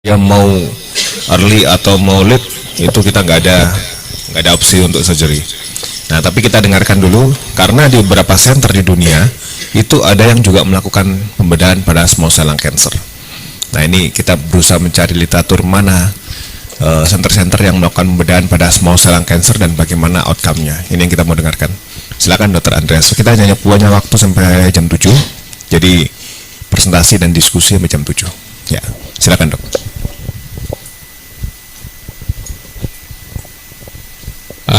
yang mau early atau mau late itu kita nggak ada opsi untuk surgery. Nah, tapi kita dengarkan dulu karena di beberapa center di dunia itu ada yang juga melakukan pembedahan pada small cell lung cancer. Nah, ini kita berusaha mencari literatur mana center-center yang melakukan pembedahan pada small cell lung cancer dan bagaimana outcome-nya. Ini yang kita mau dengarkan. Silakan Dr. Andreas. Kita hanya punya waktu sampai jam 7. Jadi presentasi dan diskusi sampai jam 7. Ya, silakan, Dok.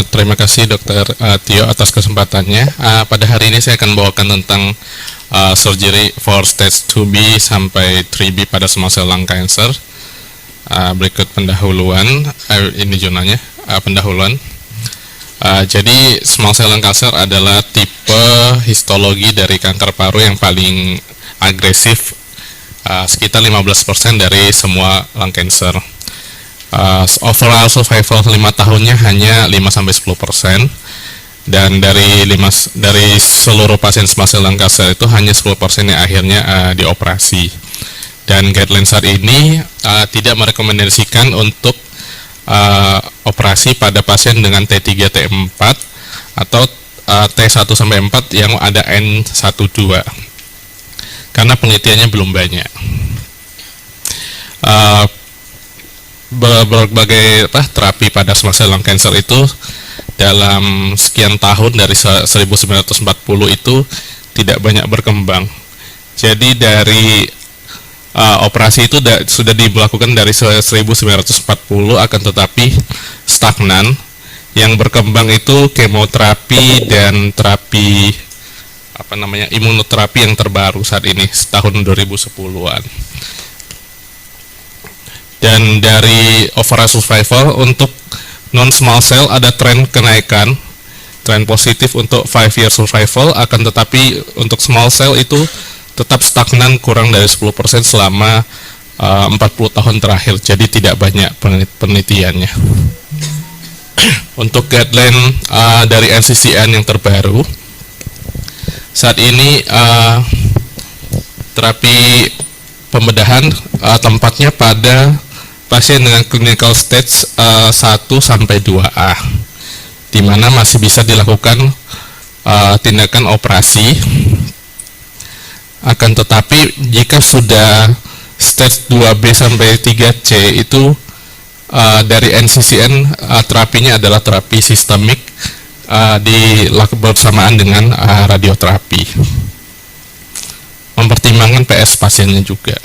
Terima kasih Dr. Tio atas kesempatannya. Pada hari ini saya akan bawakan tentang surgery for stage 2B sampai 3B pada small cell lung cancer. Berikut pendahuluan, ini jurnalnya, pendahuluan. Jadi small cell lung cancer adalah tipe histologi dari kanker paru yang paling agresif, sekitar 15% dari semua lung cancer. Overall survival 5 tahunnya hanya 5-10%, dan dari seluruh pasien small cell lung cancer itu hanya 10% yang akhirnya dioperasi. Dan guideline saat ini tidak merekomendasikan untuk operasi pada pasien dengan T3 T4 atau T1 sampai 4 yang ada N12 karena penelitiannya belum banyak. Berbagai terapi pada small cell lung cancer itu dalam sekian tahun dari 1940 itu tidak banyak berkembang. Jadi dari operasi itu sudah dilakukan dari 1940, akan tetapi stagnan. Yang berkembang itu kemoterapi dan terapi imunoterapi yang terbaru saat ini tahun 2010-an. Dan dari overall survival untuk non small cell ada tren kenaikan, tren positif untuk 5 year survival, akan tetapi untuk small cell itu tetap stagnan kurang dari 10% selama 40 tahun terakhir, jadi tidak banyak penelitiannya. Untuk guideline dari NCCN yang terbaru, saat ini terapi pembedahan tempatnya pada pasien dengan clinical stage 1-2A, di mana masih bisa dilakukan tindakan operasi. Akan tetapi jika sudah stage 2B sampai 3C itu dari NCCN terapinya adalah terapi sistemik dilakukan bersamaan dengan radioterapi. Mempertimbangkan PS pasiennya juga.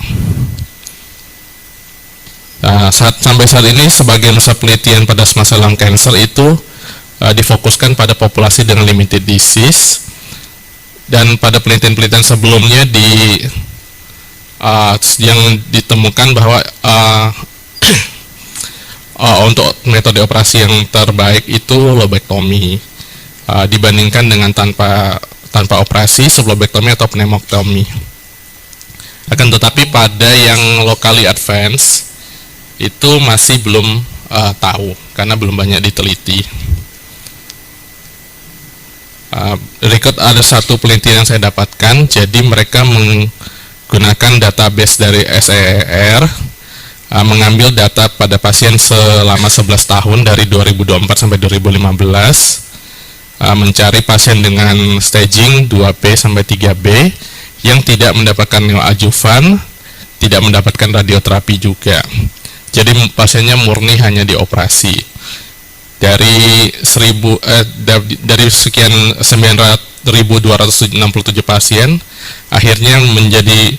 Sampai saat ini sebagian besar penelitian pada small cell lung cancer itu difokuskan pada populasi dengan limited disease, dan pada penelitian-penelitian sebelumnya yang ditemukan bahwa untuk metode operasi yang terbaik itu lobektomi dibandingkan dengan tanpa operasi, sublobektomi atau pneumoktomi. Akan tetapi pada yang locally advanced itu masih belum tahu karena belum banyak diteliti. Berikut ada satu penelitian yang saya dapatkan. Jadi mereka menggunakan database dari SEER, mengambil data pada pasien selama 11 tahun dari 2024 sampai 2015, mencari pasien dengan staging 2B sampai 3B yang tidak mendapatkan neoadjuvan, tidak mendapatkan radioterapi juga. Jadi pasiennya murni hanya dioperasi. Dari sekian 9.267 pasien, akhirnya menjadi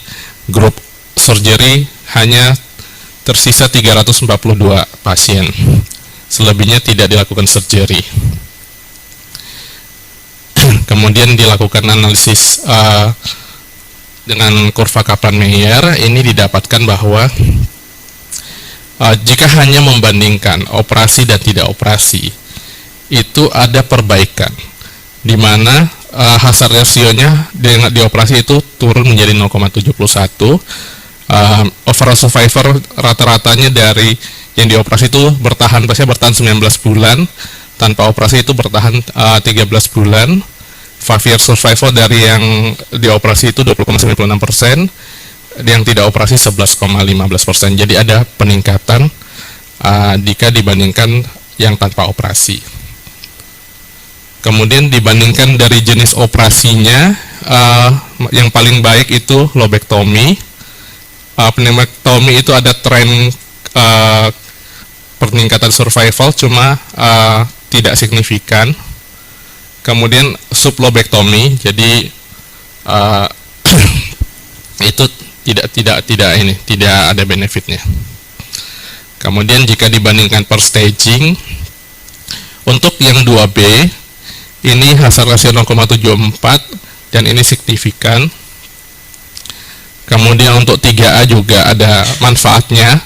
grup surgery hanya tersisa 342 pasien. Selebihnya tidak dilakukan surgery. Kemudian dilakukan analisis dengan kurva Kaplan-Meier. Ini didapatkan bahwa jika hanya membandingkan operasi dan tidak operasi, itu ada perbaikan, di mana hazard ratio-nya di operasi itu turun menjadi 0,71. Overall survivor rata-ratanya dari yang dioperasi itu bertahan 19 bulan, tanpa operasi itu bertahan 13 bulan. 5 year survival dari yang dioperasi itu 20,96%, yang tidak operasi 11,15%. Jadi ada peningkatan jika dibandingkan yang tanpa operasi. Kemudian dibandingkan dari jenis operasinya, yang paling baik itu lobektomi. Pneumaktomi itu ada tren peningkatan survival, cuma tidak signifikan. Kemudian sublobektomi, jadi itu tidak ada benefitnya. Kemudian jika dibandingkan per staging, untuk yang 2B ini hazard ratio 0,74 dan ini signifikan. Kemudian untuk 3A juga ada manfaatnya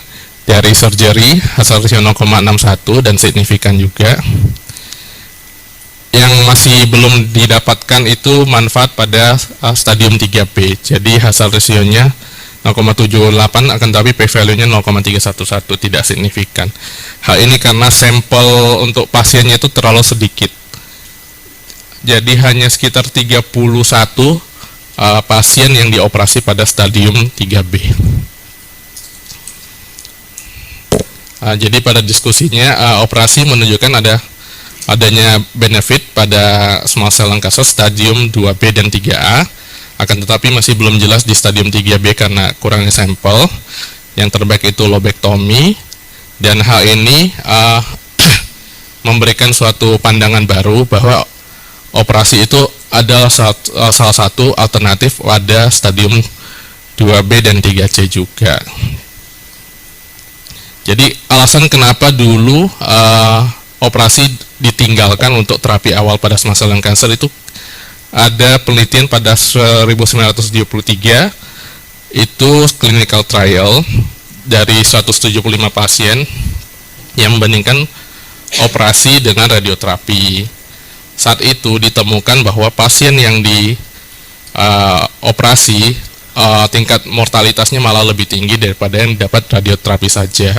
dari surgery, hazard ratio 0,61 dan signifikan juga. Yang masih belum didapatkan itu manfaat pada stadium 3B, jadi hazard ratio-nya 0,78 akan tapi p-value-nya 0,311, tidak signifikan. Hal ini karena sampel untuk pasiennya itu terlalu sedikit. Jadi hanya sekitar 31 pasien yang dioperasi pada stadium 3B. Jadi pada diskusinya operasi menunjukkan adanya benefit pada small cell lung cancer stadium 2B dan 3A, akan tetapi masih belum jelas di stadium 3B karena kurangnya sampel. Yang terbaik itu lobektomi, dan hal ini memberikan suatu pandangan baru bahwa operasi itu adalah salah satu alternatif pada stadium 2B dan 3C juga. Jadi alasan kenapa dulu operasi ditinggalkan untuk terapi awal pada small cell lung cancer itu ada penelitian pada 1973, itu clinical trial dari 175 pasien yang membandingkan operasi dengan radioterapi. Saat itu ditemukan bahwa pasien yang operasi tingkat mortalitasnya malah lebih tinggi daripada yang dapat radioterapi saja.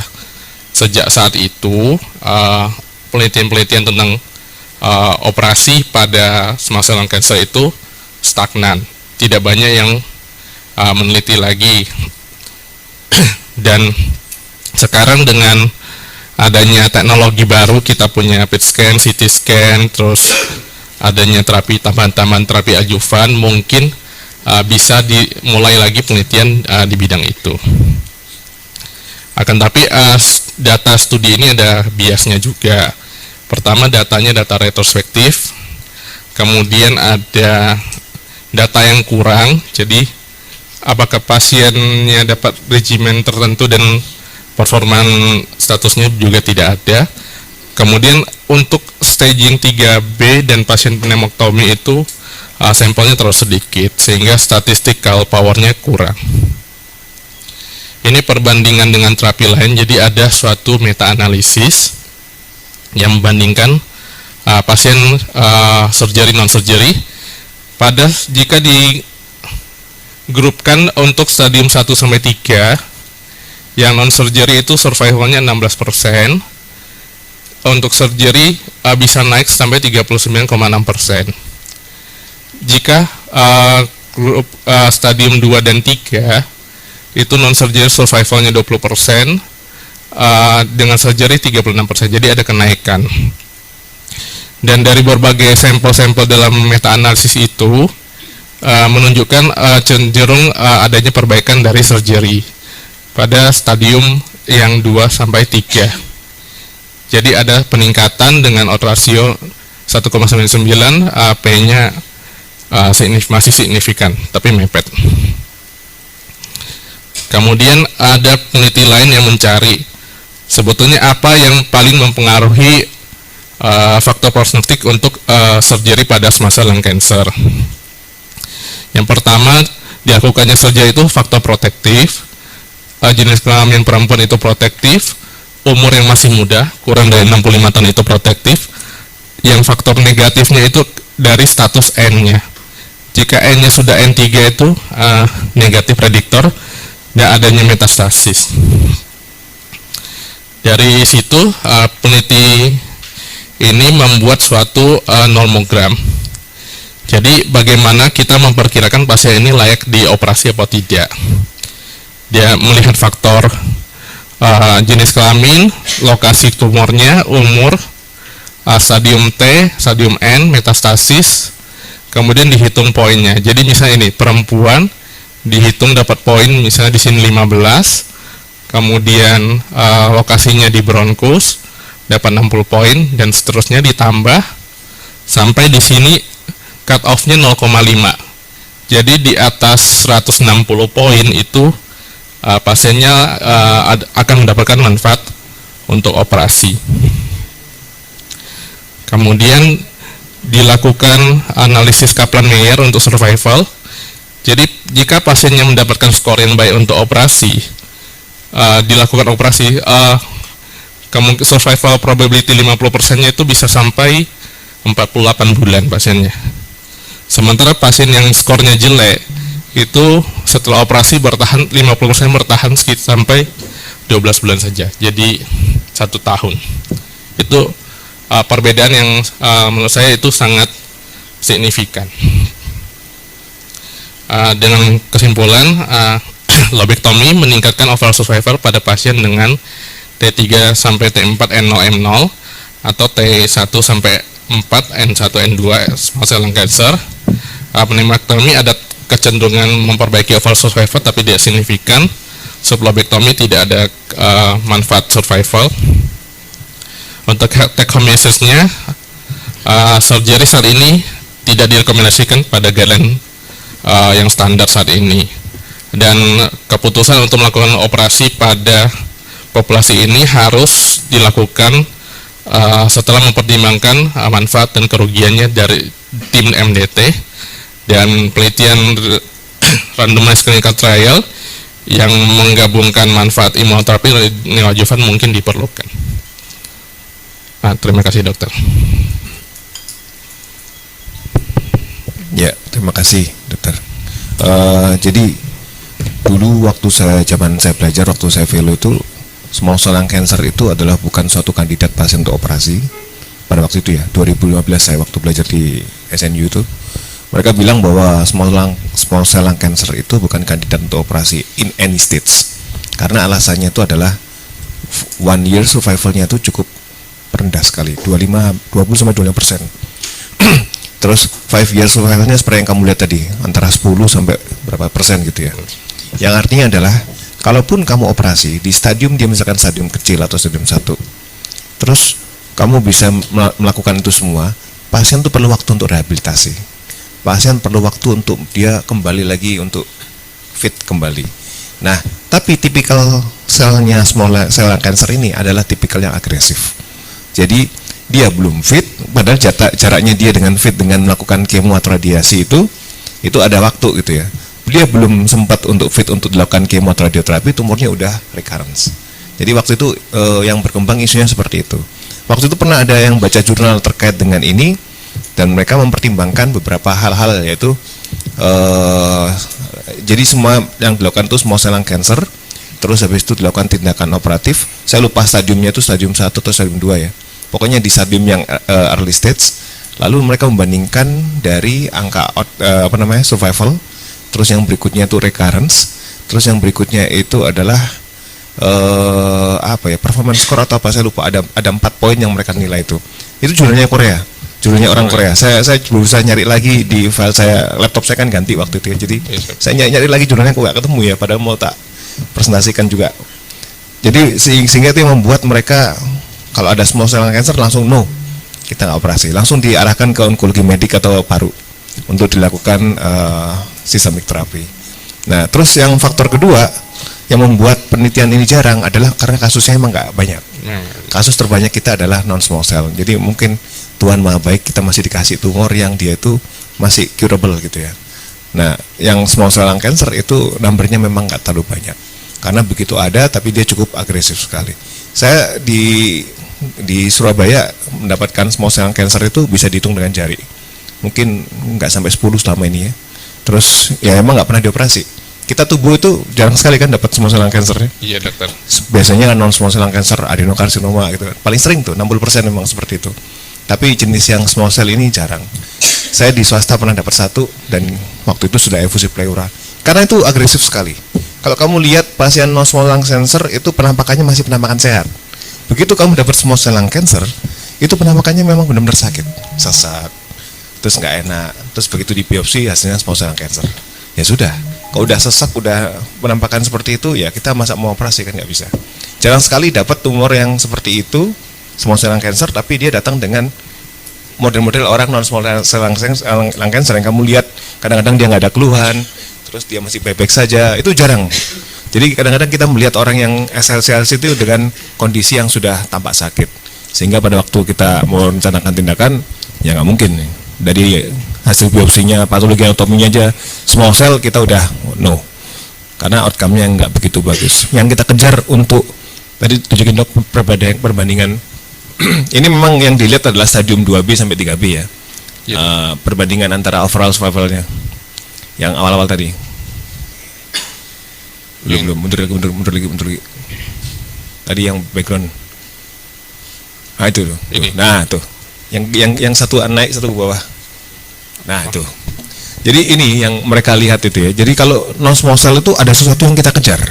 Sejak saat itu penelitian-penelitian tentang operasi pada small cell lung cancer itu stagnan, tidak banyak yang meneliti lagi. Dan sekarang dengan adanya teknologi baru, kita punya PET scan, CT scan, terus adanya terapi tambahan-tambahan, terapi adjuvan, mungkin bisa dimulai lagi penelitian di bidang itu. Akan tapi data studi ini ada biasnya juga. Pertama, datanya data retrospektif, kemudian ada data yang kurang, jadi apakah pasiennya dapat regimen tertentu dan performan statusnya juga tidak ada. Kemudian untuk staging 3B dan pasien pneumaktomi itu sampelnya terlalu sedikit sehingga statistical powernya kurang. Ini perbandingan dengan terapi lain, jadi ada suatu meta-analisis yang membandingkan pasien surgery non-surgery pada jika digrupkan untuk stadium 1 sampai 3, yang non-surgery itu survivalnya 16%, untuk surgery bisa naik sampai 39,6%. Jika grup stadium 2 dan 3 itu non-surgery survivalnya 20%, dengan surgery 36%, jadi ada kenaikan. Dan dari berbagai sampel-sampel dalam meta-analisis itu menunjukkan cenderung adanya perbaikan dari surgery pada stadium yang 2 sampai 3. Jadi ada peningkatan dengan odds ratio 1,99, P-nya masih signifikan, tapi mepet. Kemudian ada peneliti lain yang mencari sebetulnya apa yang paling mempengaruhi faktor prognostik untuk surgery pada small cell lung cancer. Yang pertama, dilakukannya surgery itu faktor protektif, jenis kelamin perempuan itu protektif, umur yang masih muda, kurang dari 65 tahun itu protektif. Yang faktor negatifnya itu dari status N-nya. Jika N-nya sudah N3 itu negatif prediktor dan adanya metastasis. Dari situ peneliti ini membuat suatu normogram. Jadi bagaimana kita memperkirakan pasien ini layak dioperasi atau tidak. Dia melihat faktor jenis kelamin, lokasi tumornya, umur, stadium T, stadium N, metastasis, kemudian dihitung poinnya. Jadi misalnya ini perempuan dihitung dapat poin misalnya di sini 15, kemudian lokasinya di bronkus dapat 60 poin dan seterusnya ditambah sampai di sini cut off-nya 0,5. Jadi di atas 160 poin itu pasiennya akan mendapatkan manfaat untuk operasi. Kemudian dilakukan analisis Kaplan-Meier untuk survival. Jadi jika pasiennya mendapatkan skor yang baik untuk operasi, dilakukan operasi, survival probability 50%-nya itu bisa sampai 48 bulan pasiennya. Sementara pasien yang skornya jelek itu setelah operasi bertahan 50% bertahan sekitar sampai 12 bulan saja. Jadi 1 tahun. Itu perbedaan yang menurut saya itu sangat signifikan. Dengan kesimpulan, lobektomi meningkatkan overall survival pada pasien dengan T3 sampai T4 N0 M0 atau T1 sampai 4 N1 N2 small cell lung cancer. Pneumaktomi ada kecenderungan memperbaiki overall survival tapi tidak signifikan. Sublobektomi tidak ada manfaat survival. Untuk take home message-nya, surgery saat ini tidak direkomendasikan pada guideline yang standar saat ini, dan keputusan untuk melakukan operasi pada populasi ini harus dilakukan setelah mempertimbangkan manfaat dan kerugiannya dari tim MDT dan penelitian randomized clinical trial yang menggabungkan manfaat imunoterapi dan neoadjuvan mungkin diperlukan. Terima kasih dokter. Ya, terima kasih dokter. Jadi dulu waktu zaman saya belajar, waktu saya fellow itu, small cell lung cancer itu adalah bukan suatu kandidat pasien untuk operasi. Pada waktu itu ya, 2015 saya waktu belajar di SNU itu, mereka bilang bahwa small cell lung cancer itu bukan kandidat untuk operasi in any stage. Karena alasannya itu adalah 1 year survivalnya itu cukup rendah sekali, 20-25%. Terus 5 year survivalnya seperti yang kamu lihat tadi, antara 10 sampai berapa persen gitu ya. Yang artinya adalah, kalaupun kamu operasi di stadium dia misalkan stadium kecil atau stadium 1, terus kamu bisa melakukan itu semua, pasien itu perlu waktu untuk rehabilitasi. Pasien perlu waktu untuk dia kembali lagi untuk fit kembali. Nah, tapi tipikal selnya small cell lung cancer ini adalah tipikal yang agresif. Jadi dia belum fit, padahal jaraknya dia dengan fit dengan melakukan kemo atau radiasi itu ada waktu gitu ya. Dia belum sempat untuk fit untuk dilakukan kemo atau radioterapi, tumornya udah recurrence. Jadi waktu itu yang berkembang isunya seperti itu. Waktu itu pernah ada yang baca jurnal terkait dengan ini, dan mereka mempertimbangkan beberapa hal-hal, yaitu jadi semua yang dilakukan itu small cell lung cancer, terus habis itu dilakukan tindakan operatif. Saya lupa stadiumnya itu stadium 1 atau stadium 2 ya. Pokoknya di stadium yang early stage, lalu mereka membandingkan dari angka survival, terus yang berikutnya itu recurrence, terus yang berikutnya itu adalah performance score atau apa, saya lupa, ada 4 poin yang mereka nilai itu. Itu jurnalnya Korea, jurnalnya orang Korea. Saya berusaha nyari lagi di file saya, laptop saya kan ganti waktu itu ya, jadi saya nyari lagi jurnalnya kok nggak ketemu ya, padahal mau tak presentasikan juga. Jadi sehingga itu yang membuat mereka, kalau ada small cell lung cancer langsung no, kita nggak operasi, langsung diarahkan ke onkologi medik atau paru untuk dilakukan systemic therapy. Nah, terus yang faktor kedua yang membuat penelitian ini jarang adalah karena kasusnya emang nggak banyak. Kasus terbanyak kita adalah non small cell. Jadi mungkin Tuhan maha baik, kita masih dikasih tumor yang dia itu masih curable gitu ya. Nah, yang small cell lung cancer itu numbernya memang nggak terlalu banyak, karena begitu ada tapi dia cukup agresif sekali. Saya di Surabaya mendapatkan small cell lung cancer itu bisa dihitung dengan jari, mungkin nggak sampai 10 selama ini ya. Terus ya emang nggak pernah dioperasi. Kita tubuh itu jarang sekali kan dapat small cell lung cancer-nya. Iya dokter. Biasanya kan non small cell lung cancer, adenokarsinoma gitu kan. Paling sering tuh 60% memang seperti itu. Tapi jenis yang small cell ini jarang. Saya di swasta pernah dapat 1 dan waktu itu sudah efusi pleura. Karena itu agresif sekali. Kalau kamu lihat pasien non-small lung cancer itu penampakannya masih penampakan sehat. Begitu kamu dapat small cell lung cancer, itu penampakannya memang benar-benar sakit, sesak, terus nggak enak. Terus begitu di biopsi hasilnya small cell lung cancer. Ya sudah, kalau udah sesak, udah penampakan seperti itu, ya kita masa mau operasi kan nggak bisa. Jarang sekali dapat tumor yang seperti itu, small cell lung cancer, tapi dia datang dengan model-model orang non small cell lung cancer yang kamu lihat kadang-kadang dia nggak ada keluhan, terus dia masih baik-baik saja, itu jarang. Jadi kadang-kadang kita melihat orang yang SLC itu dengan kondisi yang sudah tampak sakit, sehingga pada waktu kita mau rencanakan tindakan, ya nggak mungkin. Dari hasil biopsinya, patologi anatominya aja, small cell kita udah no, karena outcome-nya nggak begitu bagus. Yang kita kejar untuk tadi tunjukin dok perbandingan ini memang yang dilihat adalah stadium 2B sampai 3B ya. Perbandingan antara overall survival-nya yang awal-awal tadi. Belum mundur lagi. Tadi yang background. Nah itu tuh. Nah tuh. Yang satu naik, satu ke bawah. Nah itu. Jadi ini yang mereka lihat itu ya. Jadi kalau non small cell itu ada sesuatu yang kita kejar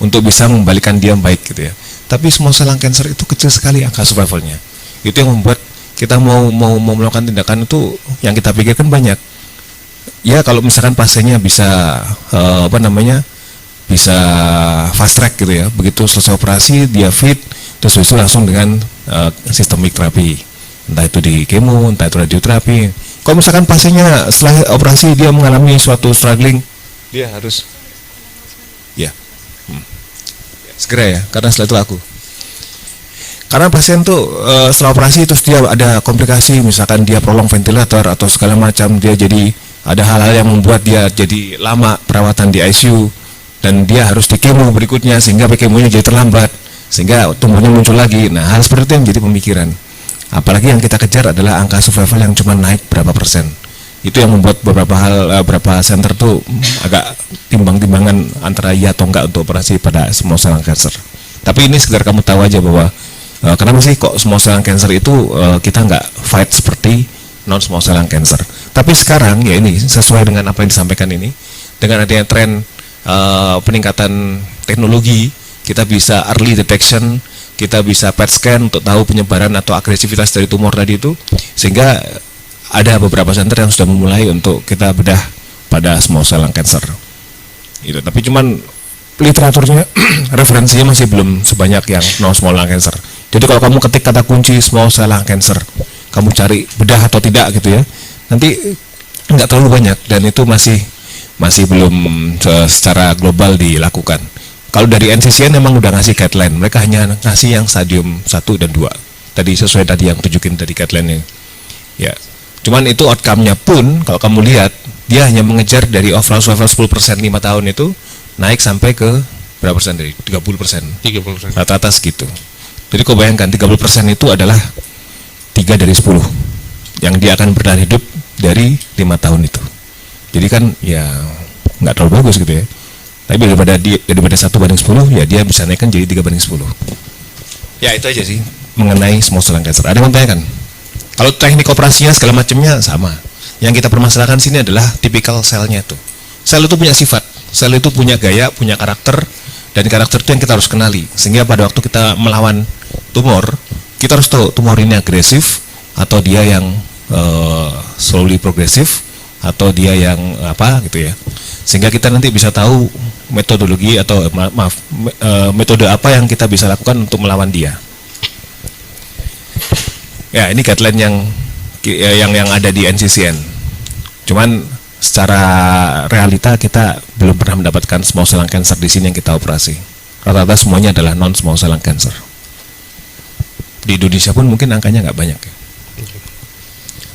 untuk bisa membalikan dia baik gitu ya. Tapi small cell lung cancer itu kecil sekali angka survivalnya. Itu yang membuat kita mau melakukan tindakan itu yang kita pikirkan banyak. Ya kalau misalkan pasiennya bisa bisa fast track gitu ya. Begitu selesai operasi dia fit, terus besok langsung dengan sistemik terapi. Entah itu di kemo, entah itu radioterapi. Kalau misalkan pasiennya setelah operasi dia mengalami suatu struggling, dia harus segera ya, karena setelah itu aku. Karena pasien tuh setelah operasi terus dia ada komplikasi, misalkan dia prolong ventilator atau segala macam, dia jadi ada hal-hal yang membuat dia jadi lama perawatan di ICU dan dia harus di kemo berikutnya sehingga kemonya jadi terlambat sehingga tumornya muncul lagi. Nah hal seperti itu yang jadi pemikiran. Apalagi yang kita kejar adalah angka survival yang cuma naik berapa persen. Itu yang membuat beberapa center tuh agak timbang-timbangan antara iya atau enggak untuk operasi pada small cell lung cancer. Tapi ini sekedar kamu tahu aja bahwa kenapa sih kok small cell lung cancer itu kita nggak fight seperti non small cell lung cancer. Tapi sekarang ya ini sesuai dengan apa yang disampaikan ini, dengan adanya tren peningkatan teknologi, kita bisa early detection, kita bisa PET scan untuk tahu penyebaran atau agresivitas dari tumor tadi itu, sehingga ada beberapa center yang sudah memulai untuk kita bedah pada small cell lung cancer. Itu, tapi cuman literaturnya referensinya masih belum sebanyak yang non small lung cancer. Jadi kalau kamu ketik kata kunci small cell lung cancer, kamu cari bedah atau tidak gitu ya, nanti nggak terlalu banyak dan itu masih belum secara global dilakukan. Kalau dari NCCN memang udah ngasih guideline, mereka hanya ngasih yang stadium 1 dan 2. Tadi sesuai tadi yang tunjukin dari guideline-nya. Ya. Cuman itu outcome-nya pun kalau kamu lihat dia hanya mengejar dari overall survival 10% 5 tahun itu naik sampai ke berapa persen dari 30%. 30%. Rata-rata segitu. Jadi kau bayangkan 30% itu adalah 3 dari 10 yang dia akan bertahan hidup dari 5 tahun itu. Jadi kan ya nggak terlalu bagus gitu ya. Tapi daripada 1/10 ya dia bisa naikkan jadi 3/10. Ya itu aja sih mengenai small cell lung cancer. Ada yang mau tanyakan? Kalau teknik operasinya segala macamnya sama. Yang kita permasalahkan sini adalah tipikal selnya itu. Sel itu punya sifat, sel itu punya gaya, punya karakter, dan karakter itu yang kita harus kenali. Sehingga pada waktu kita melawan tumor, kita harus tahu tumor ini agresif atau dia yang slowly progresif atau dia yang apa gitu ya. Sehingga kita nanti bisa tahu metodologi atau metode apa yang kita bisa lakukan untuk melawan dia. Ya, ini guideline yang ada di NCCN. Cuman secara realita kita belum pernah mendapatkan small cell lung cancer di sini yang kita operasi. Rata-rata semuanya adalah non small cell lung cancer. Di Indonesia pun mungkin angkanya nggak banyak.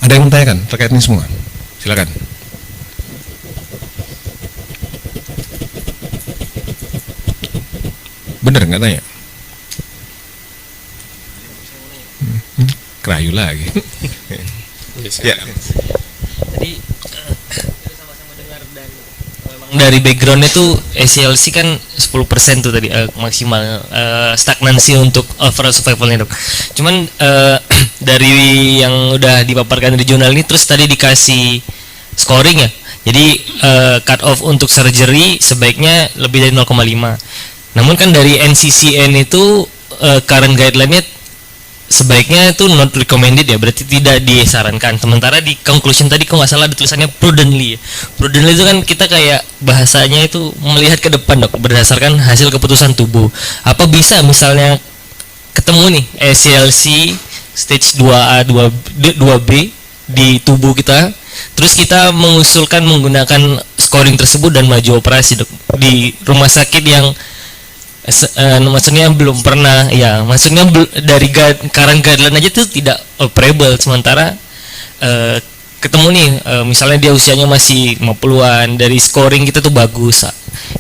Ada yang menanyakan terkait ini semua? Silakan. Bener nggak tanya? Kerayu lagi. Ya. Tadi sama-sama dengar dan memang dari background itu SCLC kan 10% tuh tadi maksimal stagnansi untuk overall survivalnya dok. Cuman dari yang udah dipaparkan di jurnal ini terus tadi dikasih scoring ya. Jadi cut off untuk surgery sebaiknya lebih dari 0,5. Namun kan dari NCCN itu current guideline-nya sebaiknya itu not recommended ya, berarti tidak disarankan. Sementara di conclusion tadi kok nggak salah ada tulisannya prudently. Prudently itu kan kita kayak bahasanya itu melihat ke depan dok, berdasarkan hasil keputusan tubuh. Apa bisa misalnya ketemu nih SCLC stage 2A, 2B di tubuh kita, terus kita mengusulkan menggunakan scoring tersebut dan maju operasi dok di rumah sakit yang maksudnya belum pernah ya, maksudnya dari current guideline aja tuh tidak operable. Sementara ketemu nih misalnya dia usianya masih 50-an, dari scoring kita tuh bagus.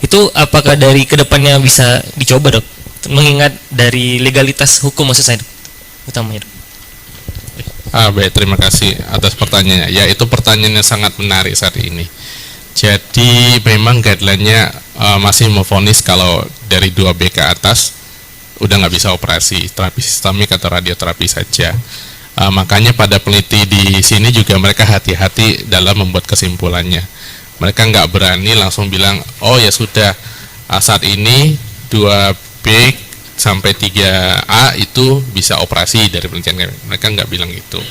Itu apakah dari kedepannya bisa dicoba dok, mengingat dari legalitas hukum maksud saya dok, utamanya dok. Baik, terima kasih atas pertanyaannya. Ya, itu pertanyaan yang sangat menarik saat ini. Jadi memang guideline-nya masih memvonis kalau dari 2B ke atas udah nggak bisa operasi, terapi sistemik atau radioterapi saja. Makanya pada peneliti di sini juga mereka hati-hati dalam membuat kesimpulannya. Mereka nggak berani langsung bilang, oh ya sudah, saat ini 2B sampai 3A itu bisa operasi dari penelitian. Mereka nggak bilang itu.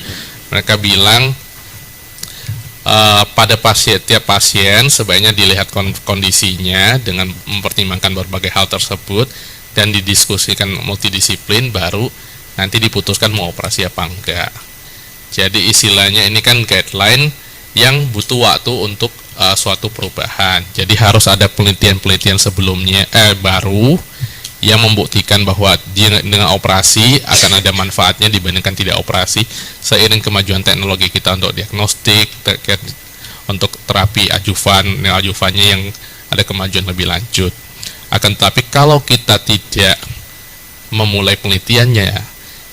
Mereka bilang pada tiap pasien sebaiknya dilihat kondisinya dengan mempertimbangkan berbagai hal tersebut dan didiskusikan multidisiplin, baru nanti diputuskan mau operasi apa enggak. Jadi istilahnya ini kan guideline yang butuh waktu untuk suatu perubahan. Jadi harus ada penelitian-penelitian sebelumnya baru yang membuktikan bahwa dengan operasi akan ada manfaatnya dibandingkan tidak operasi, seiring kemajuan teknologi kita untuk diagnostik, untuk terapi adjuvan, neoadjuvannya yang ada kemajuan lebih lanjut. Akan tetapi kalau kita tidak memulai penelitiannya,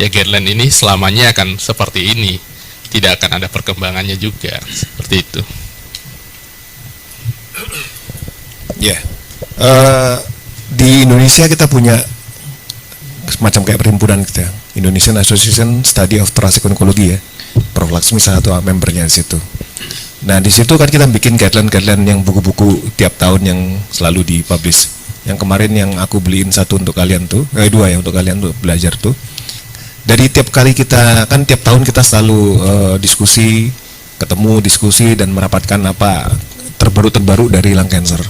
ya guideline ini selamanya akan seperti ini, tidak akan ada perkembangannya juga, seperti itu. Ya, di Indonesia kita punya semacam kayak perhimpunan kita, Indonesian Association Study of Thoracic Oncology ya, Prof. Laksmi salah satu membernya di situ. Nah di situ kan kita bikin guideline yang buku-buku tiap tahun yang selalu dipublish. Yang kemarin yang aku beliin satu untuk kalian tuh, dua ya untuk kalian untuk belajar tuh. Dari tiap kali kita kan tiap tahun kita selalu diskusi, ketemu diskusi dan merapatkan apa terbaru dari lung cancer.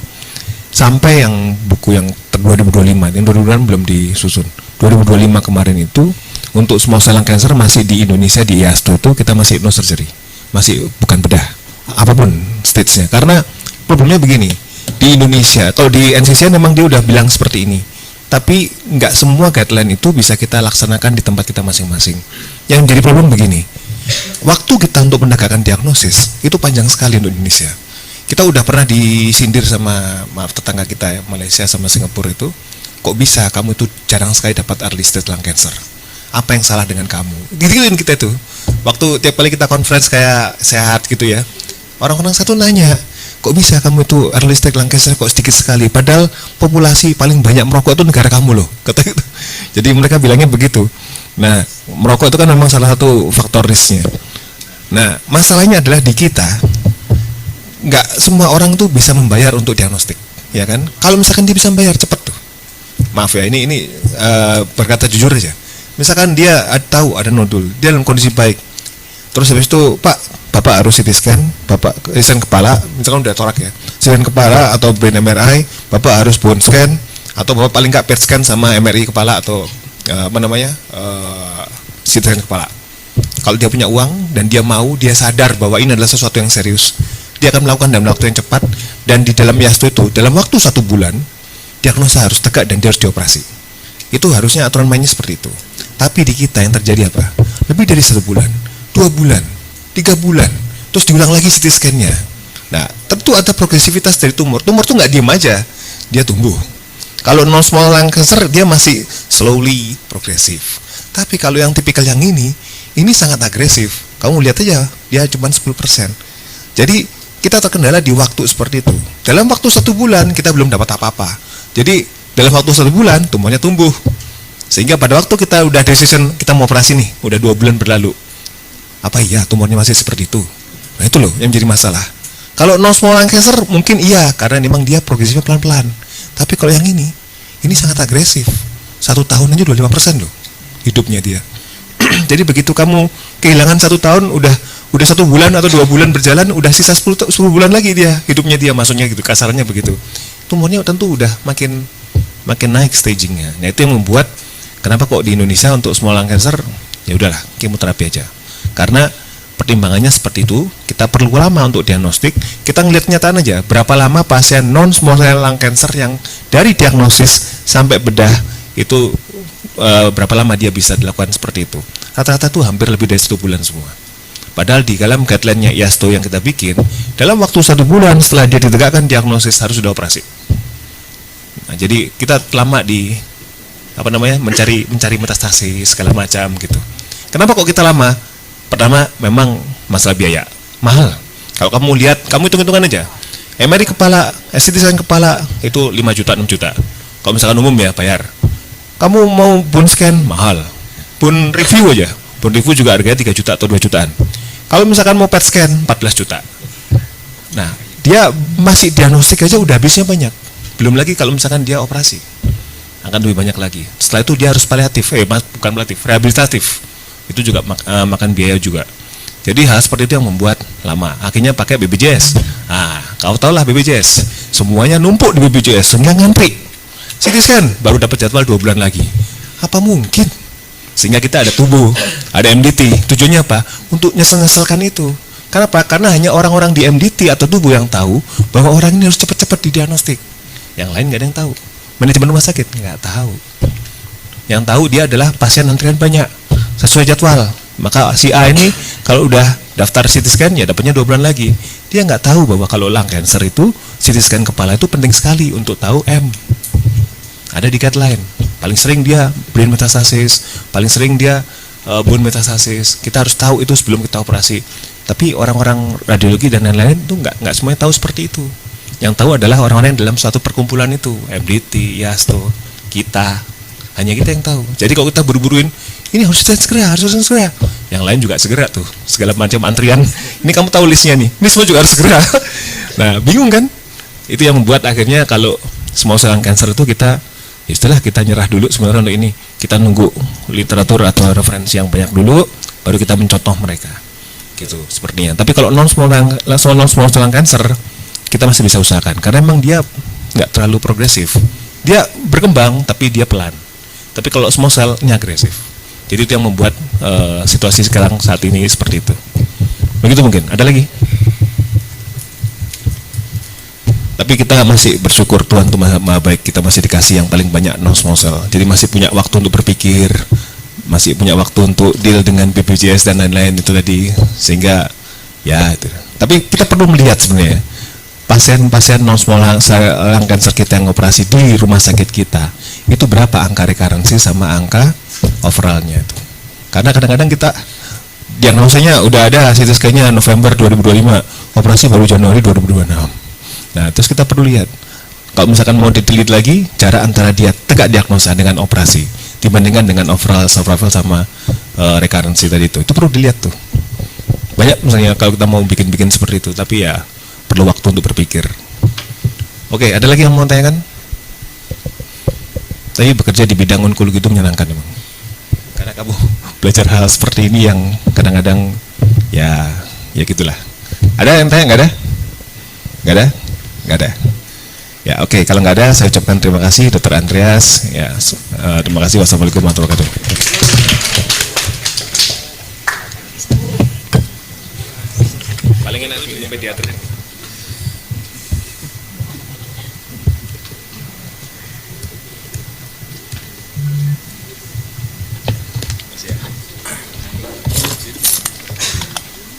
Sampai yang buku yang 2025, yang 2025 belum disusun. 2025 kemarin itu untuk small cell lung cancer masih di Indonesia di IASDO itu kita masih no surgery, masih bukan bedah, apapun stage-nya. Karena problemnya begini, di Indonesia, kalau di NCCN memang dia udah bilang seperti ini, tapi nggak semua guideline itu bisa kita laksanakan di tempat kita masing-masing. Yang jadi problem begini, waktu kita untuk menegakkan diagnosis itu panjang sekali untuk Indonesia. Kita udah pernah disindir sama tetangga kita ya, Malaysia sama Singapura itu, kok bisa kamu itu jarang sekali dapat early stage lung cancer, apa yang salah dengan kamu, gituin kita itu. Waktu tiap kali kita conference kayak sehat gitu ya, orang-orang satu nanya, kok bisa kamu itu early stage lung cancer kok sedikit sekali, padahal populasi paling banyak merokok itu negara kamu loh, kata gitu. Jadi mereka bilangnya begitu. Nah merokok itu kan memang salah satu faktor risknya. Nah masalahnya adalah di kita nggak semua orang tuh bisa membayar untuk diagnostik, ya kan? Kalau misalkan dia bisa membayar cepet tuh, maaf ya, ini berkata jujur aja. Misalkan dia tahu ada nodul, dia dalam kondisi baik, terus habis itu bapak harus CT scan, bapak scan kepala, misalkan udah torak ya, scan kepala atau brain MRI, bapak harus bone scan, atau bapak paling nggak PET scan sama MRI kepala atau CT scan kepala. Kalau dia punya uang dan dia mau, dia sadar bahwa ini adalah sesuatu yang serius, dia akan melakukan dalam waktu yang cepat, dan di dalam IASDO itu dalam waktu 1 bulan diagnosa harus tegak dan dia harus dioperasi. Itu harusnya aturan mainnya seperti itu. Tapi di kita yang terjadi apa? Lebih dari 1 bulan, 2 bulan, 3 bulan, terus diulang lagi CT scan-nya. Nah tentu ada progresivitas dari tumor. Tumor tuh nggak diem aja, dia tumbuh. Kalau non small lung cancer dia masih slowly progresif. Tapi kalau yang tipikal yang ini sangat agresif. Kamu lihat aja, dia cuma 10%. Jadi kita terkendala di waktu seperti itu. Dalam waktu 1 bulan kita belum dapat apa-apa. Jadi dalam waktu 1 bulan tumornya tumbuh. Sehingga pada waktu kita udah decision kita mau operasi nih, udah 2 bulan berlalu. Apa iya tumornya masih seperti itu? Nah itu loh yang menjadi masalah. Kalau non small lung cancer mungkin iya, karena memang dia progresifnya pelan-pelan. Tapi kalau yang ini sangat agresif. 1 tahun aja 25% loh hidupnya dia. Jadi begitu kamu kehilangan 1 tahun, udah 1 bulan atau 2 bulan berjalan, udah sisa 10 bulan lagi dia hidupnya dia, maksudnya gitu, kasarnya begitu. Tumornya tentu udah makin naik stagingnya. Nah itu yang membuat kenapa kok di Indonesia untuk small lung cancer ya udahlah kemoterapi aja. Karena pertimbangannya seperti itu, kita perlu lama untuk diagnostik. Kita ngelihat kenyataan aja, berapa lama pasien non small cell lung cancer yang dari diagnosis sampai bedah itu berapa lama dia bisa dilakukan seperti itu. Rata-rata tuh hampir lebih dari 1 bulan semua. Padahal di dalam guideline-nya IASTO yang kita bikin, dalam waktu 1 bulan setelah dia ditegakkan diagnosis harus sudah operasi. Nah, jadi kita lama di mencari metastasis segala macam gitu. Kenapa kok kita lama? Pertama, memang masalah biaya, mahal. Kalau kamu lihat, kamu hitung-hitungan aja. MRI kepala, CT scan kepala itu 5 juta, 6 juta. Kalau misalkan umum ya bayar. Kamu mau bone scan mahal. Bone review aja. Bone review juga harganya 3 juta atau 2 jutaan. Kalau misalkan mau PET scan 14 juta. Nah, dia masih diagnostik aja udah habisnya banyak. Belum lagi kalau misalkan dia operasi. Akan lebih banyak lagi. Setelah itu dia harus paliatif, bukan paliatif, rehabilitatif. Itu juga makan biaya juga. Jadi hal seperti itu yang membuat lama. Akhirnya pakai BPJS. Nah, kau tahu lah BPJS. Semuanya numpuk di BPJS, sehingga ngantri. CT scan baru dapat jadwal 2 bulan lagi. Apa mungkin? Sehingga kita ada tubuh, ada MDT. Tujuannya apa? Untuk nyesel-nyeselkan itu. Kenapa? Karena hanya orang-orang di MDT atau tubuh yang tahu bahwa orang ini harus cepat-cepat didiagnostik. Yang lain nggak ada yang tahu. Manajemen rumah sakit nggak tahu. Yang tahu dia adalah pasien antrian banyak sesuai jadwal. Maka si A ini kalau udah daftar CT scan ya dapatnya 2 bulan lagi. Dia nggak tahu bahwa kalau lung cancer itu CT scan kepala itu penting sekali untuk tahu M. Ada di guideline. Paling sering dia brain metastasis, paling sering dia bone metastasis. Kita harus tahu itu sebelum kita operasi. Tapi orang-orang radiologi dan lain-lain itu nggak semuanya tahu seperti itu. Yang tahu adalah orang-orang yang dalam suatu perkumpulan itu, MDT, IASTO, kita. Hanya kita yang tahu. Jadi kalau kita buru-buruin, ini harus segera. Yang lain juga segera tuh, segala macam antrian. Ini kamu tahu listnya nih, ini semua juga harus segera. Nah, bingung kan? Itu yang membuat akhirnya kalau small cell lung cancer itu kita nyerah dulu sebenarnya untuk ini. Kita nunggu literatur atau referensi yang banyak dulu, baru kita mencontoh mereka. Gitu sepertinya. Tapi kalau non small cell lung cancer, kita masih bisa usahakan karena memang dia nggak terlalu progresif. Dia berkembang tapi dia pelan. Tapi kalau small cell-nya agresif. Jadi itu yang membuat situasi sekarang saat ini seperti itu. Begitu mungkin. Ada lagi? Tapi kita masih bersyukur Tuhan itu maha baik, kita masih dikasih yang paling banyak non small cell. Jadi masih punya waktu untuk berpikir, masih punya waktu untuk deal dengan BPJS dan lain-lain itu tadi, sehingga ya itu. Tapi kita perlu melihat sebenarnya pasien-pasien non small lung cancer kita yang operasi di rumah sakit kita itu berapa angka recurrency sama angka overallnya itu. Karena kadang-kadang kita diagnosanya udah ada CT scan-nya November 2025, operasi baru Januari 2026. Nah, terus kita perlu lihat, kalau misalkan mau diteliti lagi, cara antara dia tegak diagnosa dengan operasi, dibandingkan dengan overall survival sama recurrency tadi itu perlu dilihat tuh. Banyak misalnya kalau kita mau bikin seperti itu, tapi ya perlu waktu untuk berpikir. Oke, ada lagi yang mau tanyakan? Tapi bekerja di bidang onkologi itu menyenangkan memang. Karena kamu belajar hal seperti ini yang kadang-kadang ya gitulah. Ada yang tanya? Nggak ada? Nggak ada? Nggak ada. Ya oke, kalau nggak ada saya ucapkan terima kasih Dr. Andreas. Ya terima kasih. Wassalamualaikum warahmatullahi wabarakatuh. Paling enak di pediatri.